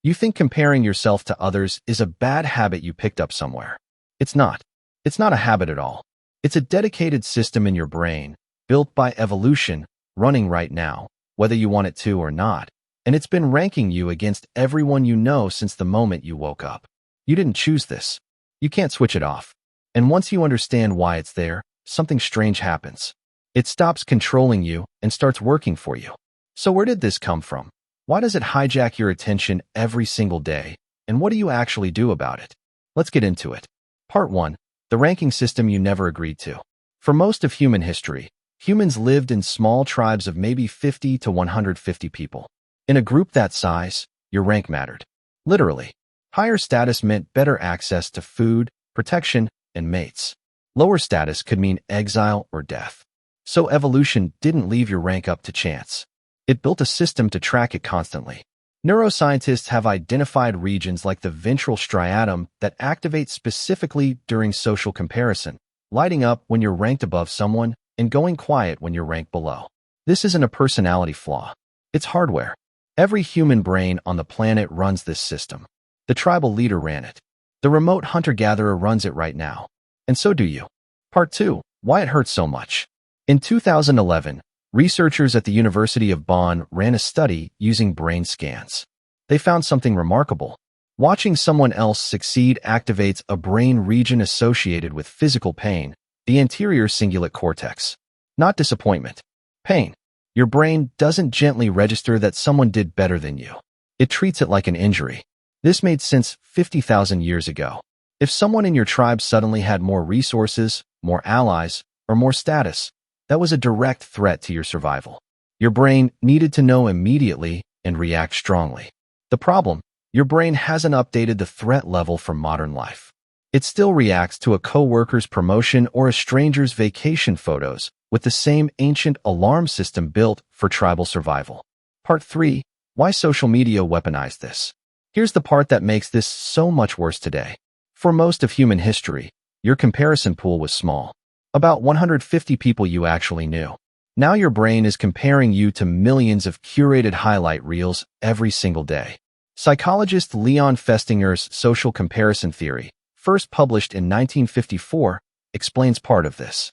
You think comparing yourself to others is a bad habit you picked up somewhere. It's not. It's not a habit at all. It's a dedicated system in your brain, built by evolution, running right now, whether you want it to or not, and it's been ranking you against everyone you know since the moment you woke up. You didn't choose this. You can't switch it off. And once you understand why it's there, something strange happens. It stops controlling you and starts working for you. So where did this come from? Why does it hijack your attention every single day? And what do you actually do about it? Let's get into it. Part 1. The ranking system you never agreed to. For most of human history, humans lived in small tribes of maybe 50 to 150 people. In a group that size, your rank mattered. Literally. Higher status meant better access to food, protection, and mates. Lower status could mean exile or death. So evolution didn't leave your rank up to chance. It built a system to track it constantly. Neuroscientists have identified regions like the ventral striatum that activate specifically during social comparison, lighting up when you're ranked above someone and going quiet when you're ranked below. This isn't a personality flaw. It's hardware. Every human brain on the planet runs this system. The tribal leader ran it. The remote hunter-gatherer runs it right now. And so do you. Part 2. Why it hurts so much. In 2011, researchers at the University of Bonn ran a study using brain scans. They found something remarkable. Watching someone else succeed activates a brain region associated with physical pain, the anterior cingulate cortex. Not disappointment. Pain. Your brain doesn't gently register that someone did better than you. It treats it like an injury. This made sense 50,000 years ago. If someone in your tribe suddenly had more resources, more allies, or more status, that was a direct threat to your survival. Your brain needed to know immediately and react strongly. The problem, your brain hasn't updated the threat level for modern life. It still reacts to a coworker's promotion or a stranger's vacation photos with the same ancient alarm system built for tribal survival. Part 3. Why social media weaponized this. Here's the part that makes this so much worse today. For most of human history, your comparison pool was small. About 150 people you actually knew. Now your brain is comparing you to millions of curated highlight reels every single day. Psychologist Leon Festinger's social comparison theory, first published in 1954, explains part of this.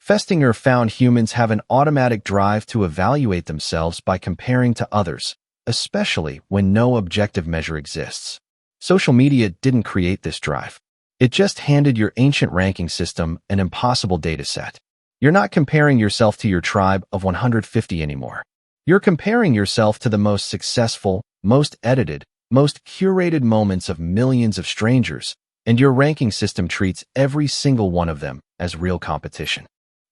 Festinger found humans have an automatic drive to evaluate themselves by comparing to others, especially when no objective measure exists. Social media didn't create this drive. It just handed your ancient ranking system an impossible data set. You're not comparing yourself to your tribe of 150 anymore. You're comparing yourself to the most successful, most edited, most curated moments of millions of strangers, and your ranking system treats every single one of them as real competition.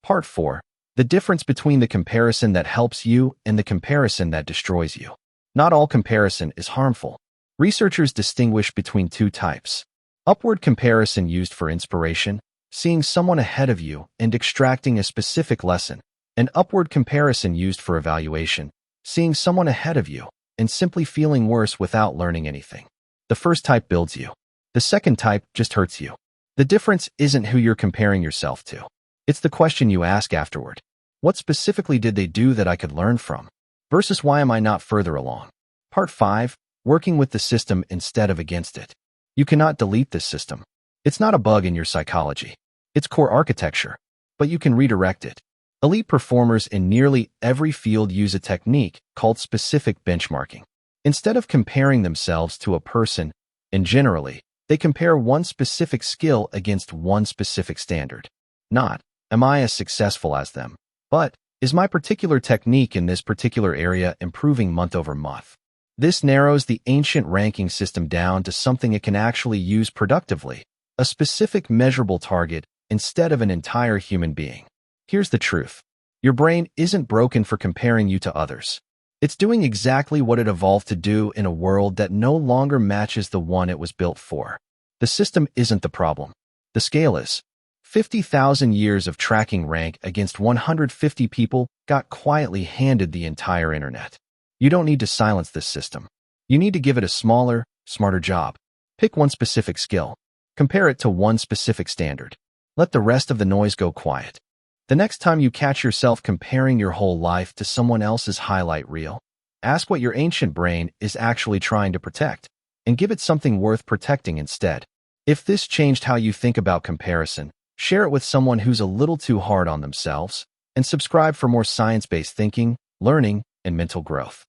Part 4. The difference between the comparison that helps you and the comparison that destroys you. Not all comparison is harmful. Researchers distinguish between two types. Upward comparison used for inspiration, seeing someone ahead of you and extracting a specific lesson, and upward comparison used for evaluation, seeing someone ahead of you and simply feeling worse without learning anything. The first type builds you. The second type just hurts you. The difference isn't who you're comparing yourself to. It's the question you ask afterward. What specifically did they do that I could learn from? Versus why am I not further along? Part 5. Working with the system instead of against it. You cannot delete this system. It's not a bug in your psychology. It's core architecture. But you can redirect it. Elite performers in nearly every field use a technique called specific benchmarking. Instead of comparing themselves to a person, and generally, they compare one specific skill against one specific standard. Not, am I as successful as them? But, is my particular technique in this particular area improving month over month? This narrows the ancient ranking system down to something it can actually use productively, a specific measurable target instead of an entire human being. Here's the truth. Your brain isn't broken for comparing you to others. It's doing exactly what it evolved to do in a world that no longer matches the one it was built for. The system isn't the problem. The scale is. 50,000 years of tracking rank against 150 people got quietly handed the entire internet. You don't need to silence this system. You need to give it a smaller, smarter job. Pick one specific skill. Compare it to one specific standard. Let the rest of the noise go quiet. The next time you catch yourself comparing your whole life to someone else's highlight reel, ask what your ancient brain is actually trying to protect. and give it something worth protecting instead. If this changed how you think about comparison, share it with someone who's a little too hard on themselves, and subscribe for more science-based thinking, learning, and mental growth.